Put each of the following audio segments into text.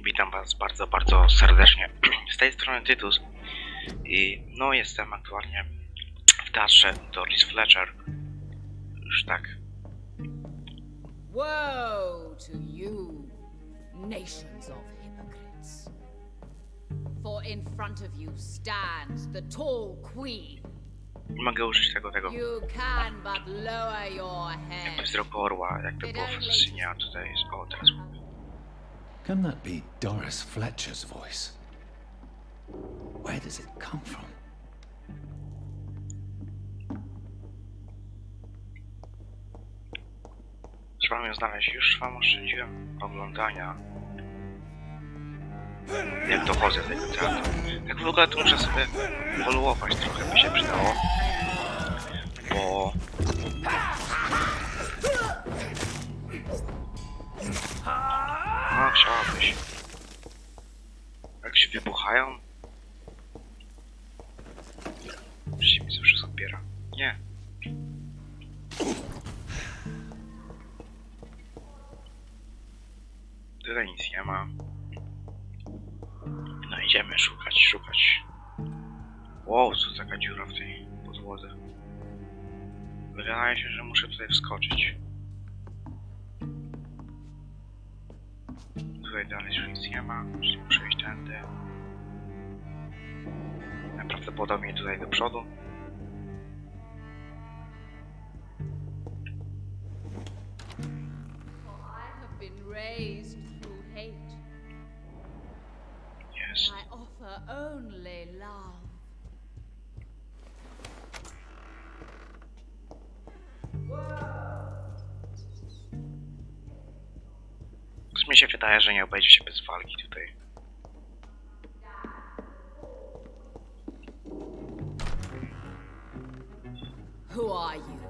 Witam was bardzo, bardzo serdecznie. Z tej strony Tytus i no jestem aktualnie w teatrze Doris Fletcher. Już tak. Woe to you, nations of hypocrites. For in front of you stands the tall queen. Mogę użyć tego. You can but lower your head. Jakby wzrok orła, jak to było w Siemie, a tutaj jest... O, teraz mówię. Can that be Doris Fletcher's voice? Where does it come from? Trzeba ją znaleźć. Już wam oszczędziłem oglądania. Jak dochodzę do tego teatru. Tak w ogóle to muszę sobie poluować trochę, by się przydało. Bo... No, chciałabyś. Jak się wybuchają? Przecież mi zawsze zabiera. Nie. Tutaj nic nie ma. No idziemy szukać. Wow, co taka dziura w tej podłodze. Wydaje się, że muszę tutaj wskoczyć. Tutaj dalej już nic nie ma, czyli muszę iść tędy. Najprawdopodobniej tutaj do przodu. Jest. I offer only love. Mi się wydaje, że nie obejdzie się bez walki tutaj. Who are you?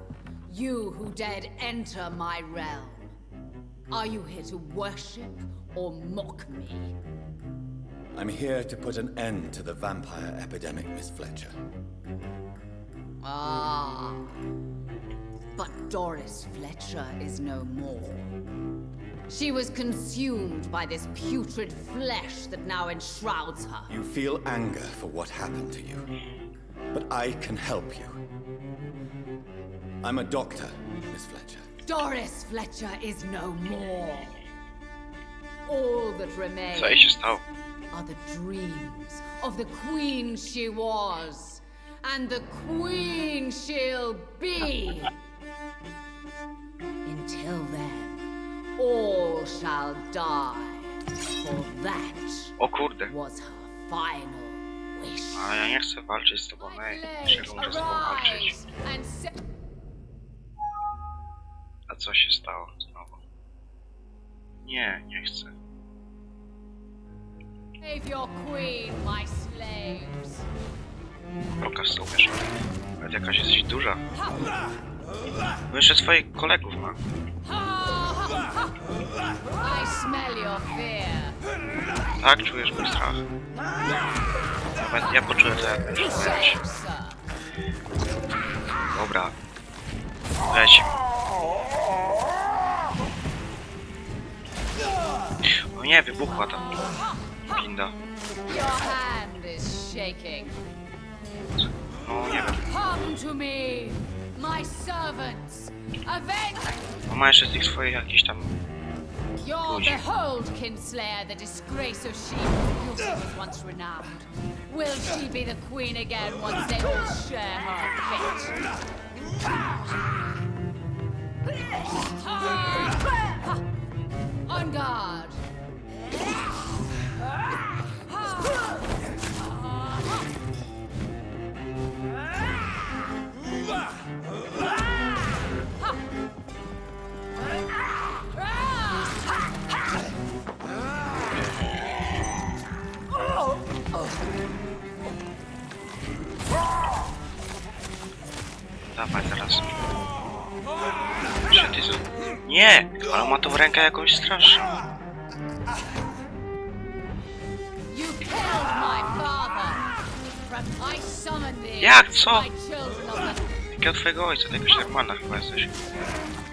You who dared enter my realm. Are you here to worship or mock me? I'm here to put an end to the vampire epidemic, Miss Fletcher. Ah. But Doris Fletcher is no more. She was consumed by this putrid flesh that now enshrouds her. You feel anger for what happened to you, but I can help you. I'm a doctor, Miss Fletcher. Doris Fletcher is no more. All that remains Co jej się stało? are the dreams of the queen she was, and the queen she'll be. Until then, all shall die, for that O kurde. was her final wish. Ale ja nie chcę walczyć z tobą, ej. Dlaczego muszę z tobą walczyć? A co się stało znowu? Nie chcę. Save your queen, my slaves. Pokaż co umiesz. Ale jakaś jesteś duża. No jeszcze swoich kolegów ma. I smell your fear. Tak, czujesz mój strach. Nawet ja poczułem to jak już mówiłeś. Dobra. Leci. O nie, wybuchła tam pinda. Your hand is shaking. No nie wiem. Come to me, my servants. Avenge. No ma jeszcze z tych swoich jakichś tam... You're behold, Kinslayer, the disgrace of she whose beauty was once renowned. Will she be the queen again once they all share her fate? On guard. Dawaj zaraz. Nie! Ale ma tą rękę jakąś straszną. Jak? Co? Jak od twojego ojca, tego Shermana chyba jesteś.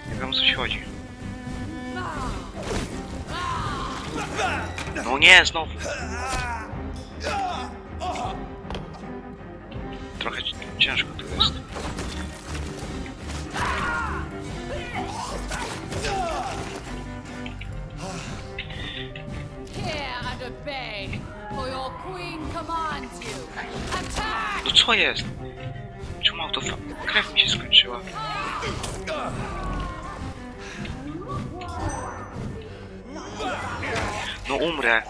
Nie wiem o co ci chodzi. No nie, znowu. Trochę ciężko tu jest. Hear and obey, for your queen commands you. Attack! No co jest? Czemu krew mi się skończyła? No umrę.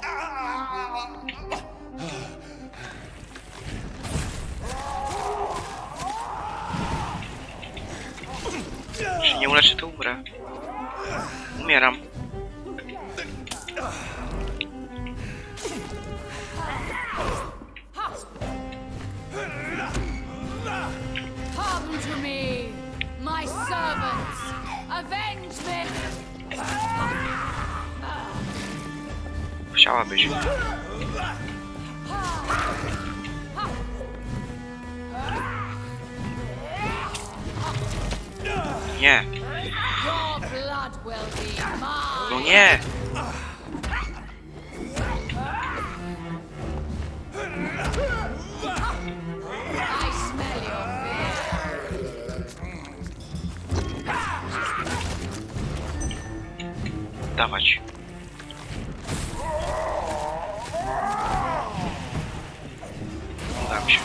Jak się nie uleczę, to umrę. Umieram. Come to me, my servants. Avenge me. Chciałabyś. Nie. Your blood will be mine. No nie. I smell your fear. Dawać. Udam się.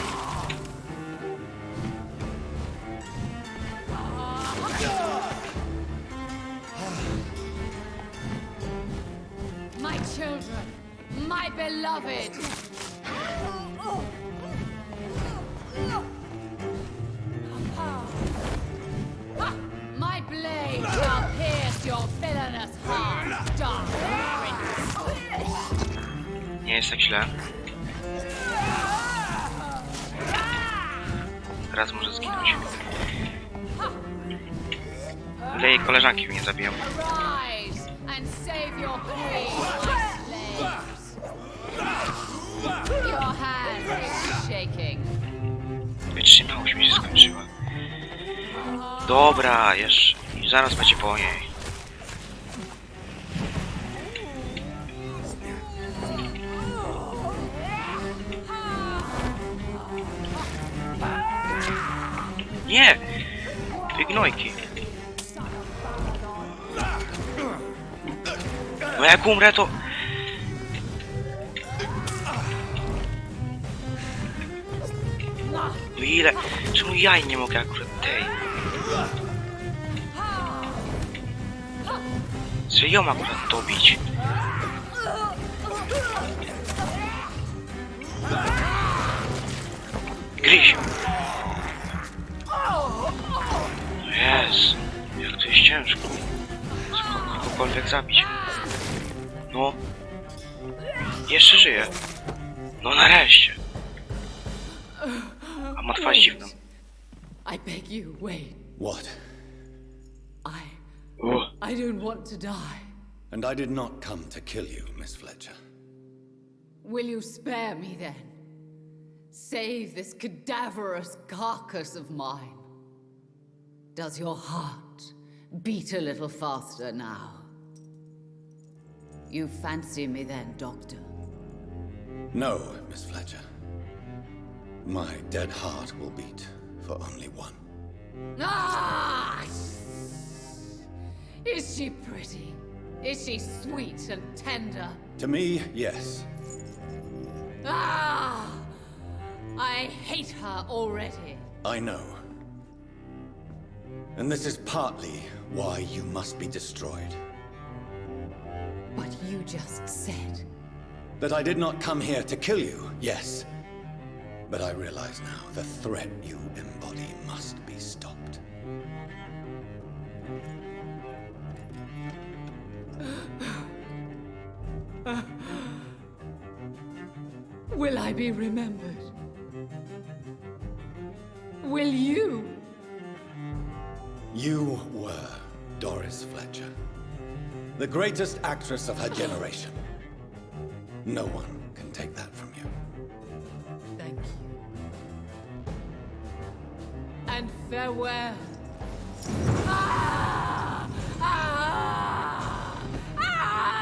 My children, my beloved. My blade shall pierce your villainous heart, dark prince. Nie jest tak źle. Teraz może zginąć. Ile jej koleżanki mnie zabiją. Rise and save your queen, my slaves. Your hand is shaking. Wytrzymałość mi się skończyła. Dobra, jeszcze. I zaraz będzie po niej. Nie! Ty gnojki. No jak umrę, to... No ile? Czemu ja nie mogę akurat tej? Czy ją akurat dobić? Gryź! Jezu, jak to jest ciężko. Kogokolwiek zabić. No. Jeszcze żyje. No nareszcie. A ma twarz dziwną. I beg you, wait. What? I don't want to die. And I did not come to kill you, Miss Fletcher. Will you spare me then? Save this cadaverous carcass of mine. Does your heart beat a little faster now? You fancy me then, Doctor? No, Miss Fletcher. My dead heart will beat for only one. Ah! Is she pretty? Is she sweet and tender? To me, yes. Ah! I hate her already. I know. And this is partly why you must be destroyed. But you just said... That I did not come here to kill you, yes. But I realize now the threat you embody must be stopped. Will I be remembered? Will you? You were Doris Fletcher, the greatest actress of her generation. No one can take that from you. Thank you. And farewell. Ah! Ah! Ah!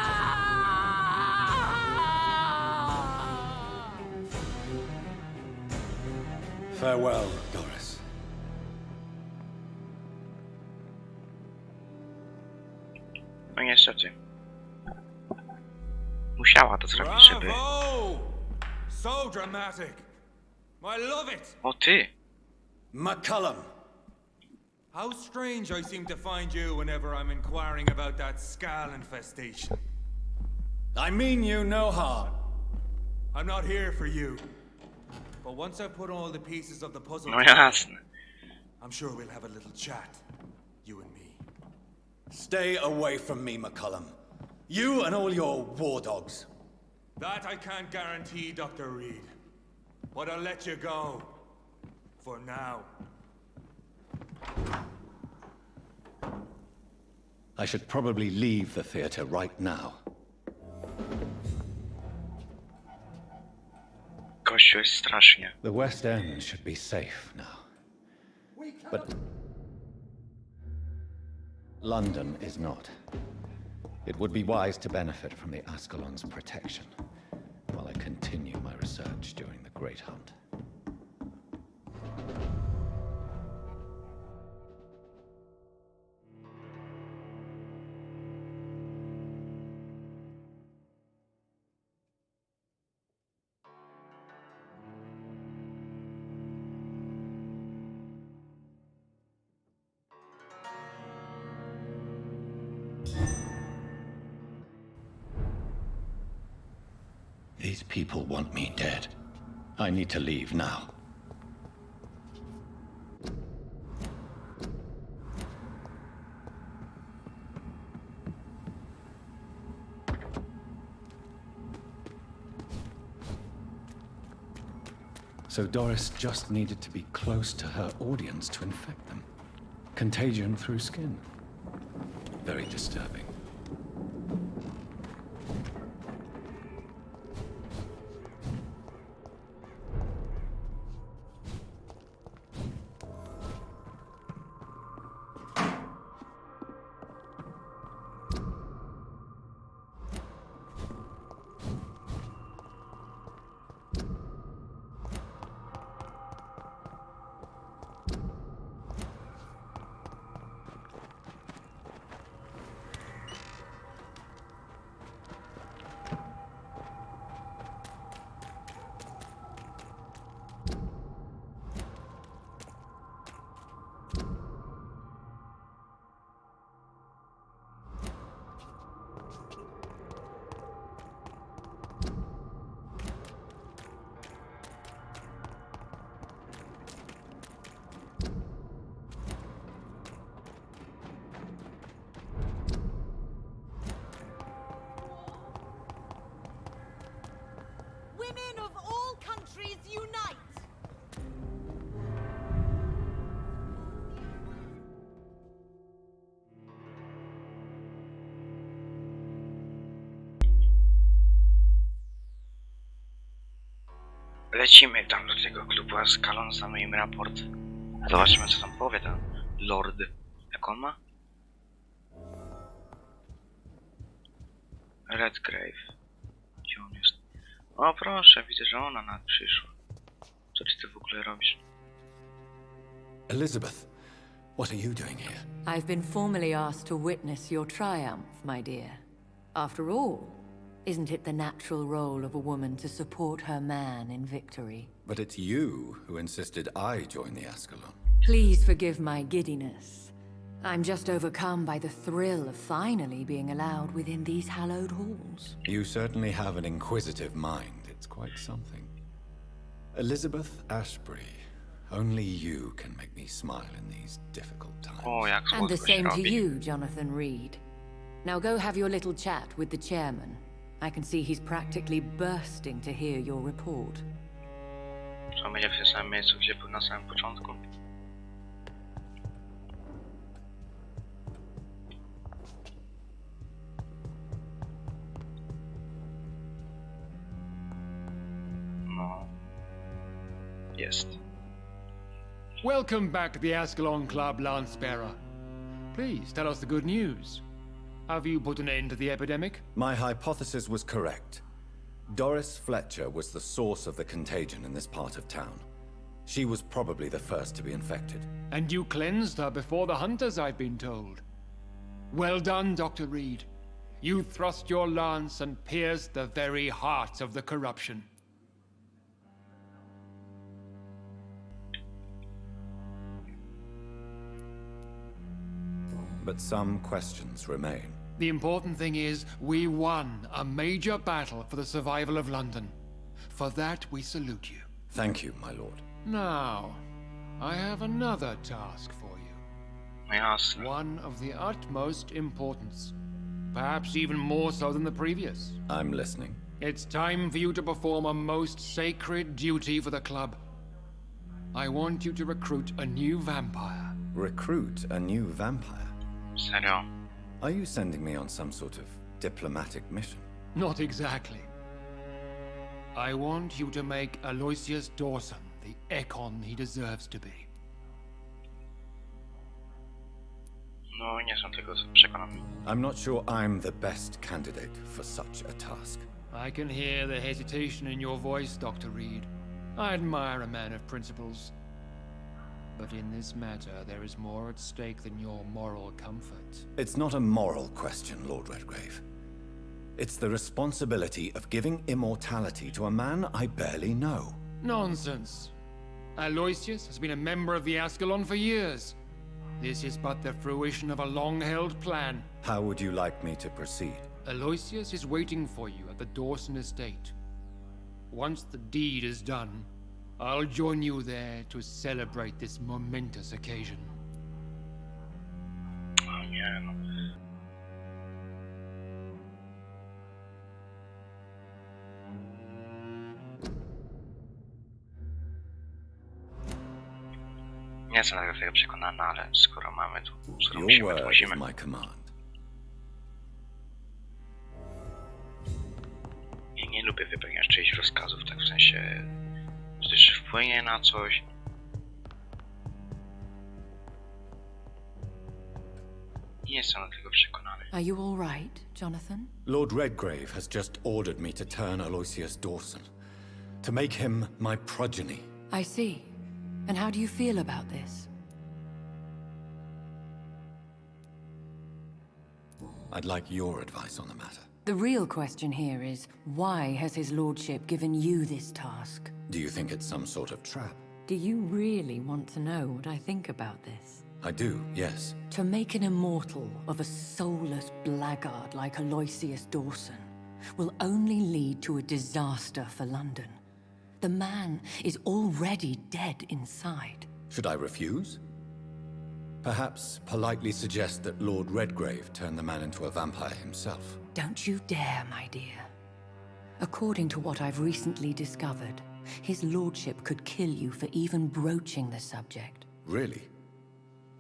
Farewell, Doris. No niestety. Musiała to zrobić, żeby... Bravo! So dramatic. I love it. O ty! McCullum! How strange I seem to find you whenever I'm inquiring about that skull infestation. I mean you no harm. I'm not here for you. But once I've put all the pieces of the puzzle No together, jasne. I'm sure we'll have a little chat. You and me. Stay away from me, McCullum. You and all your war dogs. That I can't guarantee, Dr. Reed. But I'll let you go. For now. I should probably leave the theater right now. Kościół jest strasznie. The West End should be safe now. But London is not. It would be wise to benefit from the Ascalon's protection while I continue my research during the Great Hunt. These people want me dead. I need to leave now. So Doris just needed to be close to her audience to infect them. Contagion through skin. Very disturbing. Women of all countries unite! Lecimy tam do tego klubu Ascalon, znamy im raport. Zobaczmy, co tam powie ten lord. Jak on ma? Redgrave. Gdzie on jest? O proszę, widzę, że ona przyszła. Co ty w ogóle robisz? Elizabeth, what are you doing here? I've been formally asked to witness your triumph, my dear. After all, isn't it the natural role of a woman to support her man in victory? But it's you who insisted I join the Ascalon. Please forgive my giddiness. I'm just overcome by the thrill of finally being allowed within these hallowed halls. You certainly have an inquisitive mind. It's quite something. Elizabeth Ashbury, only you can make me smile in these difficult times. O, jak And the słodko się same to robi. you, Jonathan Reed. Now go have your little chat with the chairman. I can see he's practically bursting to hear your report. Czy on będzie w tym samym miejscu, gdzie był na samym początku? No. Jest. Welcome back to the Ascalon Club, Lance-Bearer. Please, tell us the good news. Have you put an end to the epidemic? My hypothesis was correct. Doris Fletcher was the source of the contagion in this part of town. She was probably the first to be infected. And you cleansed her before the hunters, I've been told. Well done, Dr. Reed. You thrust your lance and pierced the very heart of the corruption. But some questions remain. The important thing is, we won a major battle for the survival of London. For that, we salute you. Thank you, my lord. Now, I have another task for you. No jasne. One of the utmost importance. Perhaps even more so than the previous. I'm listening. It's time for you to perform a most sacred duty for the club. I want you to recruit a new vampire. Recruit a new vampire? Serio? Are you sending me on some sort of diplomatic mission? Not exactly. I want you to make Aloysius Dawson the Ekon he deserves to be. No, nie są tego przekonany. I'm not sure I'm the best candidate for such a task. I can hear the hesitation in your voice, Dr. Reed. I admire a man of principles. But in this matter, there is more at stake than your moral comfort. It's not a moral question, Lord Redgrave. It's the responsibility of giving immortality to a man I barely know. Nonsense. Aloysius has been a member of the Ascalon for years. This is but the fruition of a long-held plan. How would you like me to proceed? Aloysius is waiting for you at the Dawson estate. Once the deed is done, I'll join you there to celebrate this momentous occasion. O nie no. Nie jestem do tego przekonany, ale skoro mamy tu, skoro Your musimy, to word is musimy. my command. Ja nie lubię wypełniać czyichś rozkazów, tak w sensie, że też wpłynie na coś. Nie jestem do tego przekonany. Are you all right, Jonathan? Lord Redgrave has just ordered me to turn Aloysius Dawson, to make him my progeny. I see. And how do you feel about this? I'd like your advice on the matter. The real question here is, why has his lordship given you this task? Do you think it's some sort of trap? Do you really want to know what I think about this? I do, yes. To make an immortal of a soulless blackguard like Aloysius Dawson will only lead to a disaster for London. The man is already dead inside. Should I refuse? Perhaps politely suggest that Lord Redgrave turn the man into a vampire himself. Don't you dare, my dear. According to what I've recently discovered, his lordship could kill you for even broaching the subject. Really?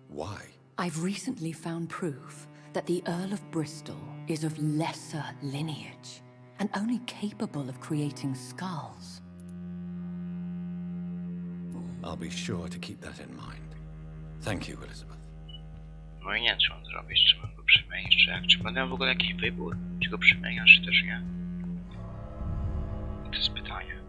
Why? I've recently found proof that the Earl of Bristol is of lesser lineage and only capable of creating skulls. I'll be sure to keep that in mind. Thank you, Elizabeth. No i nie wiem, czy mam zrobić, czy mam go przemienić, czy jak. Czy będę miał w ogóle jakiś wybór, czy go przemieniać, czy też nie? To jest pytanie.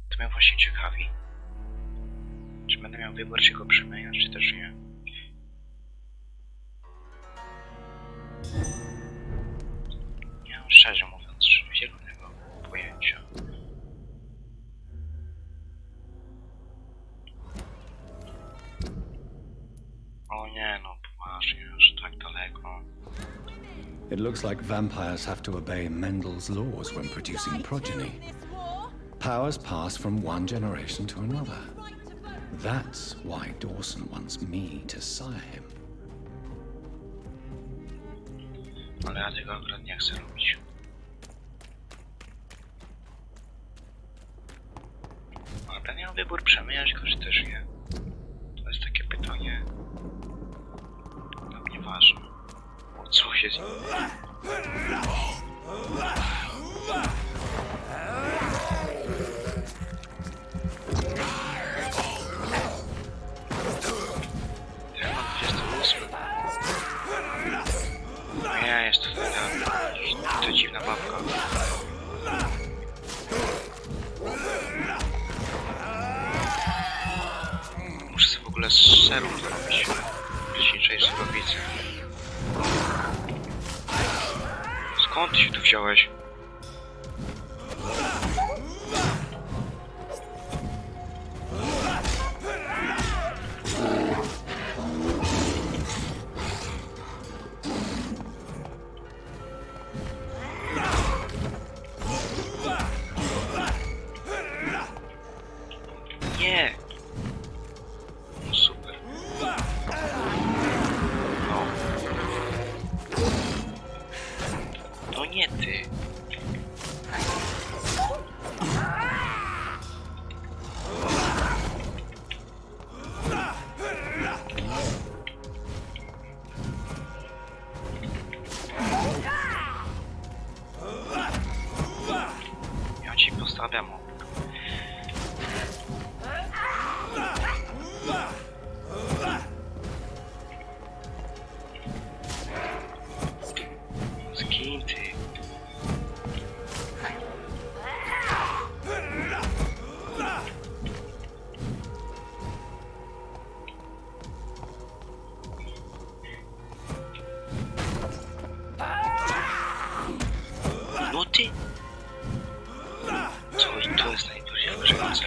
To mnie właśnie ciekawi. Czy będę miał wybór, czy go przemieniać, czy też nie? Nie mam, szczerze mówiąc, zielonego pojęcia. O nie, no poważnie, już tak daleko. It looks like vampires have to obey Mendel's laws when producing progeny. Powers pass from one generation to another. That's why Dawson wants me to sire him. Ale ja tego akurat nie chcę robić. Ale będę miał wybór przemieniać go, czy też nie? To jest takie pytanie. No nieważne. O co się z nim? Ja mam 28. No ogóle z serum zrobić. Leczniczej surowicy. Skąd ty się tu wziąłeś? Nie! No super. No. No nie ty. Ja ci postawiam. Zgin ty. No ty. Co i to jest najbardziej wkurzające.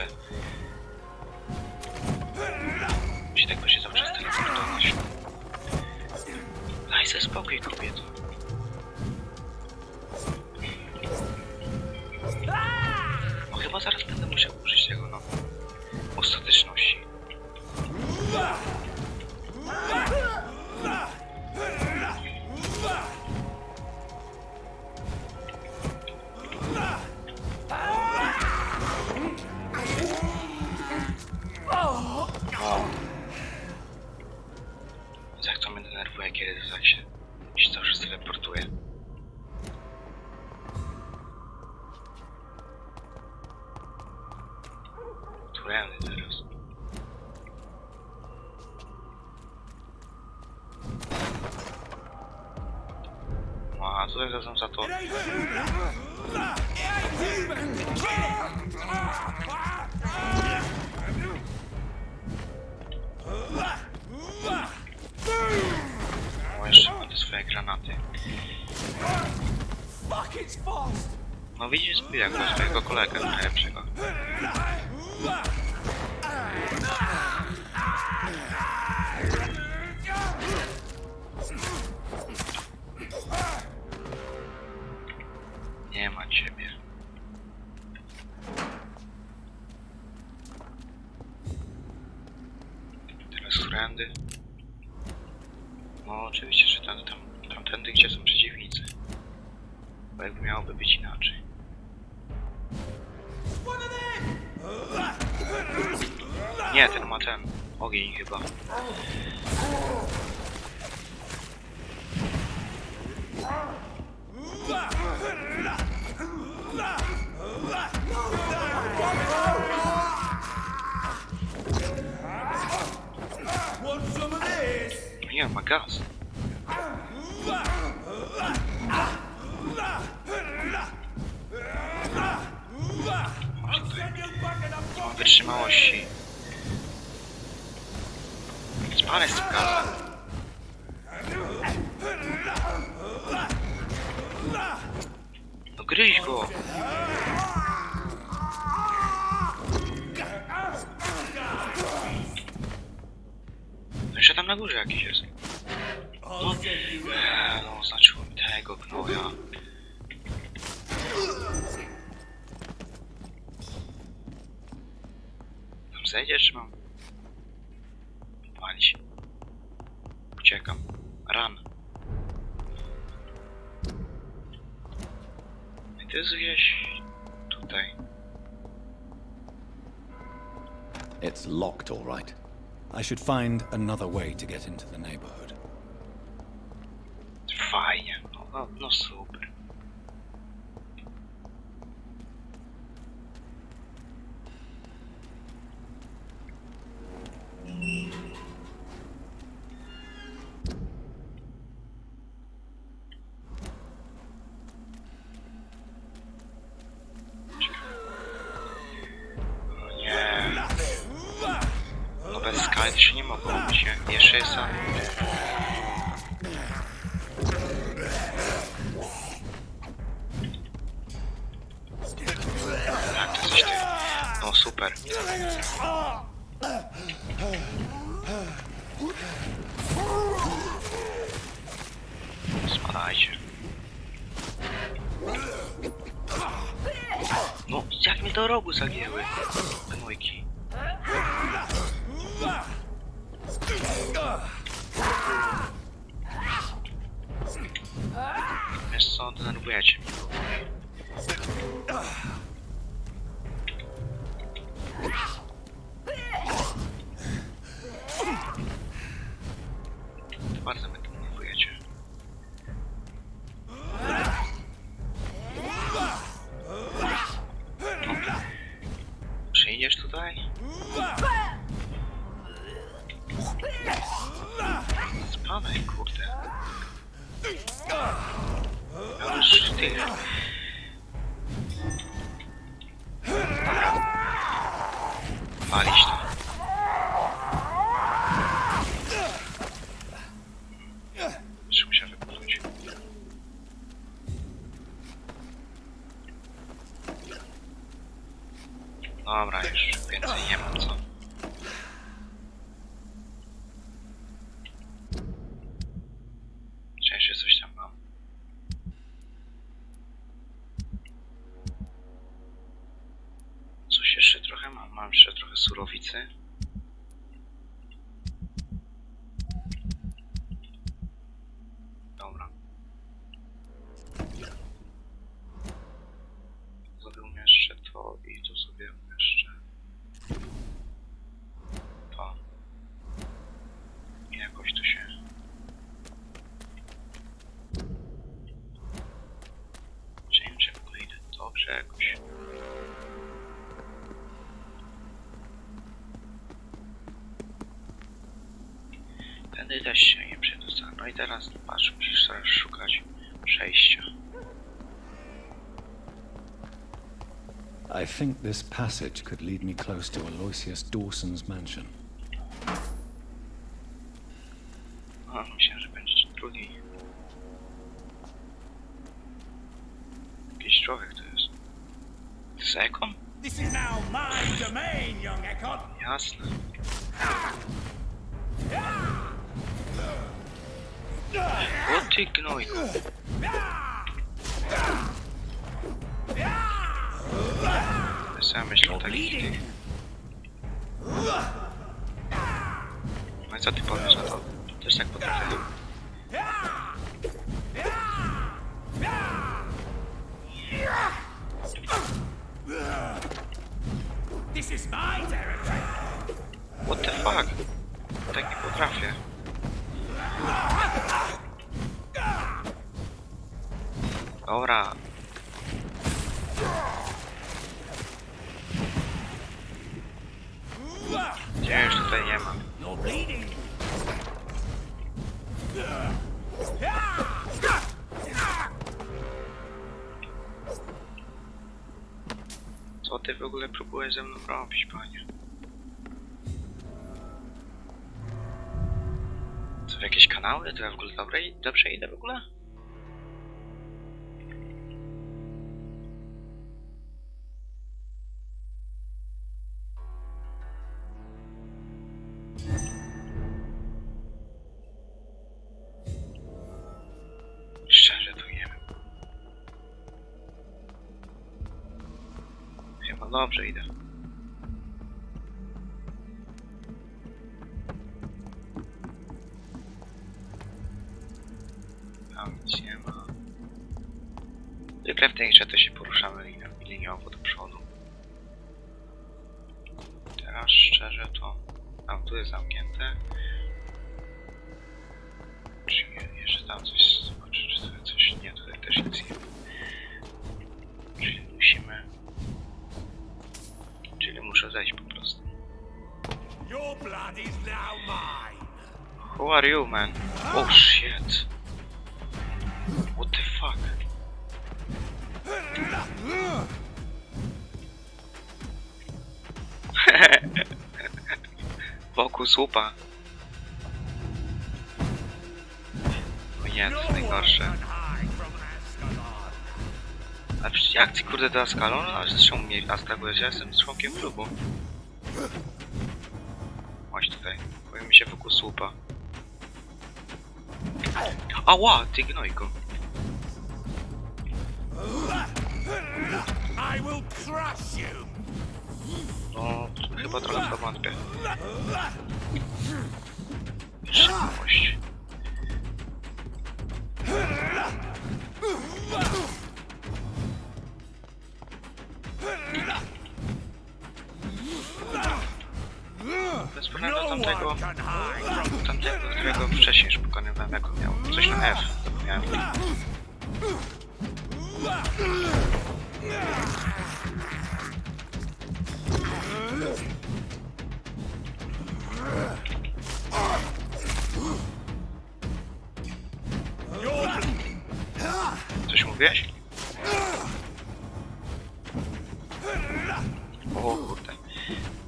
Się tak będzie cały czas teleportować. Daj sobie spokój, kobieto. No chyba zaraz będę musiał użyć tego, no. Ostateczności. Jak to mnie denerwuje, kiedy to tak się cały czas teleportuje. Którędy teraz? No, a tutaj razem za to... O, jeszcze ma te swoje granaty. No widzisz, jak do swojego kolegę najlepszego. Nie ma ciebie. Teraz którędy? No oczywiście, że tamtędy, gdzie są przeciwnicy. Bo jakby miałoby być inaczej. Nie, ten ma ten ogień chyba. Nie, ma gaz. Nie mam wytrzymałości. Spalę z tym gazem. No gryź go. No jeszcze tam na górze jakiś jest. No oznaczyło mi tego gnoja. Tam zejdziesz, czy mam palić? Uciekam. Ran. I to jest gdzieś tutaj. It's locked, all right. I should find another way to get into the neighborhood. Fajnie. No super. No nie. No bez Skype'a Jeszcze nie mogło być, nie? Jeszcze jest sam. Tak, to coś ty. No super. Spadajcie. No, jak mnie do rogu zagięły. Gnojki. Wiesz co, denerwujecie mnie. Bardzo mnie denerwujecie. No. Przyjdziesz tutaj? Spadaj, kurde. Ja już ty. Walić to. Jeszcze musiał wypłynąć. Dobra, już więcej nie mam co. Częściej coś tam mam. Coś jeszcze trochę mam. Mam jeszcze trochę surowicy. Dobra. Sobie umieszczę to i tu sobie umieszczę to. I jakoś tu się... Czy w ogóle idę dobrze jakoś. Tędy też się nie przedostanę. No i teraz patrz, musisz teraz szukać przejścia. I think this passage could lead me close to Aloysius Dawson's mansion. O, myślałem, że będzie trudniej. Jakiś człowiek to jest. To jest Ekon? This is now my domain, young Ekon. Jasne. O ty gnojku. Ja myślę o takich tych. No i co ty powiesz na to? Też tak potrafię. This is my territory. What the fuck? Tak nie potrafię. Dobra. Gdzie już tutaj nie ma? You're bleeding. Co ty w ogóle próbujesz ze mną robić, panie? Co, w jakieś kanały? To ja w ogóle dobrze idę w ogóle? Szczerze to nie wiem. Chyba dobrze idę. Tam nic nie ma. Zwykle w tej grze to się poruszamy liniowo do przodu. Teraz szczerze to... A, tu jest zamknięte. Czy jeszcze tam coś zobaczyć, czy tutaj coś... Nie, tutaj też nic nie ma. Czyli musimy... Czyli muszę zejść po prostu. Your blood is now mine. Who are you, man? Oh shit. What the fuck? Wokół słupa. O nie, to jest najgorsze. A przecież jak ty kurde do Ascalon? A zresztą mnie atakujesz, ja jestem członkiem klubu. Chodź tutaj, bojmy się wokół słupa. Ała, ty gnojku. No, chyba trochę w to wątpię. Szybkość. Bez problemu tamtego, którego wcześniej już pokonywałem, jak on miał coś na F. Miałem. Coś mówiłeś? O kurde.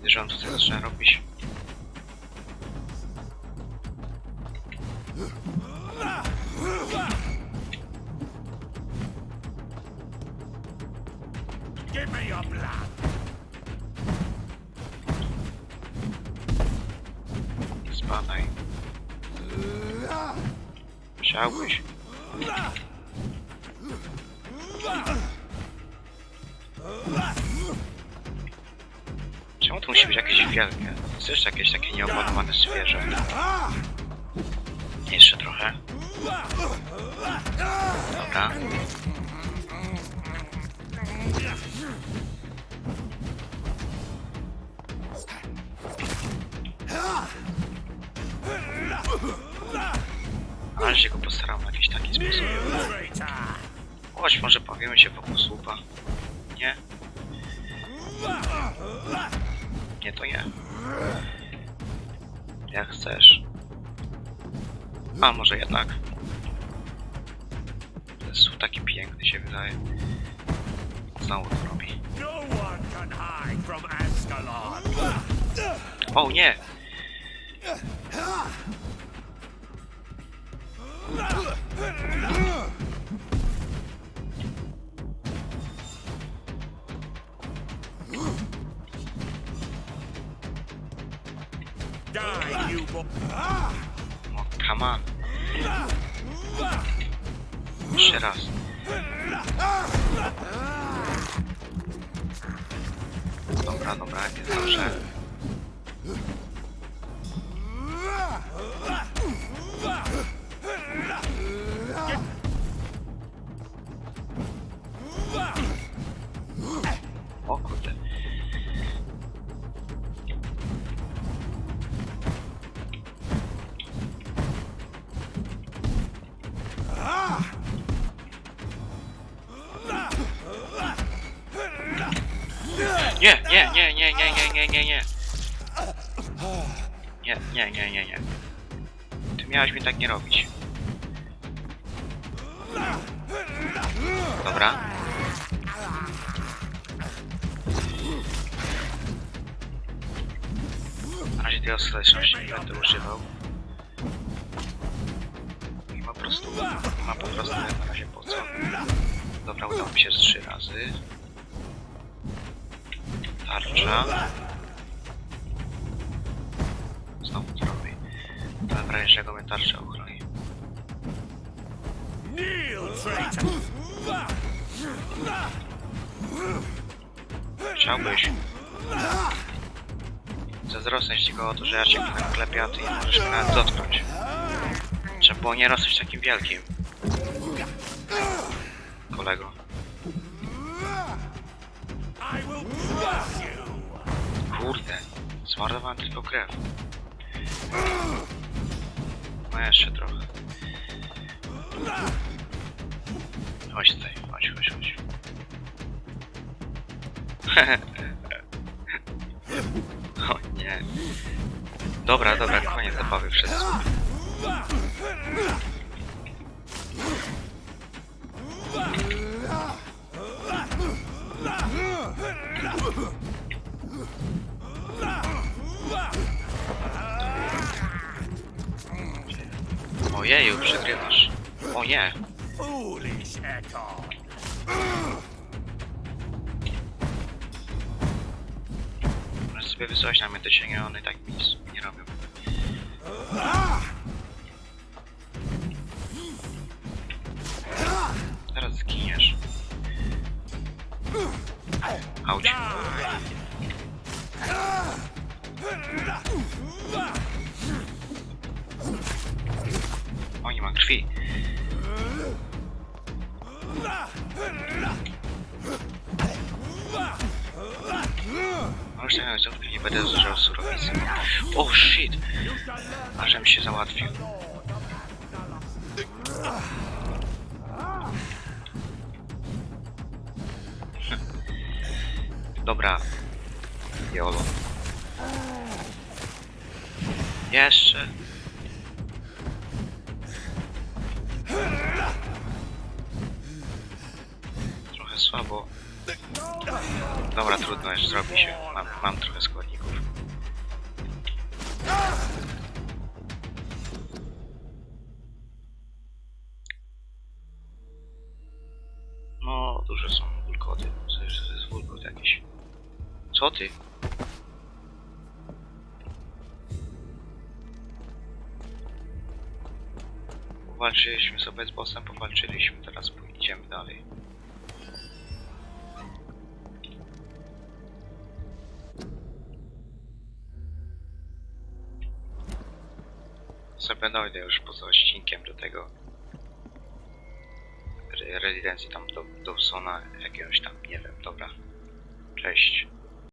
Że on tutaj zaczyna robić. Spadaj. Chciałbyś. Czemu to musi być jakieś wielkie? To jest jeszcze jakieś takie nieopanowane zwierzę. Jeszcze trochę. Dobra. Ale się go postaram w jakiś taki sposób. Chodź, może powiemy się wokół słupa. Nie? Nie, to nie. Jak chcesz. A może jednak. To jest słup taki piękny, się wydaje. Znowu to robi. O nie! O, come on. Jeszcze raz. Dobra, dobra, jest dobrze. O kurde. Nie, nie, nie, nie, nie, nie, nie, nie, nie. Nie, nie, nie, nie, nie. Ty miałeś mi tak nie robić. Dobra. Na razie tej ostateczności nie będę używał. I po prostu na razie po co. Dobra, udało mi się z 3 razy. Tarcza. Znowu to robi. Dobra, jeszcze go mnie tarcza ochroni. Chciałbyś zazdrosnąć tylko o to, że ja cię tak klepię, a ty nie możesz mnie nawet dotknąć. Trzeba było nie rosnąć takim wielkim. Kolego. Kurde, zmarnowałem tylko krew. No jeszcze trochę. Chodź tutaj, chodź, chodź, chodź. O nie. Dobra, dobra, koniec zabawy, wszystko. Ojeju, przegrywasz. O nie. Foolish echo. Możesz sobie wysłać na mnie te cienie, one i tak mi nic nie robią. Teraz zginiesz. Auć. O, nie ma krwi. Może na końcówkę nie będę zużywał surowicy. Oh shit! Ażem się załatwił. Dobra. Jolo. Jeszcze. Trochę słabo. Dobra, trudno, już zrobi się. Mam trochę składników. No, duże są wulkody. Co jest wulkod jakiś? Co ty? Powalczyliśmy sobie z bossem, powalczyliśmy, teraz pójdziemy dalej. Sobie dojdę już poza odcinkiem do tego rezydencji tam do Sona jakiegoś tam, nie wiem, dobra. Cześć.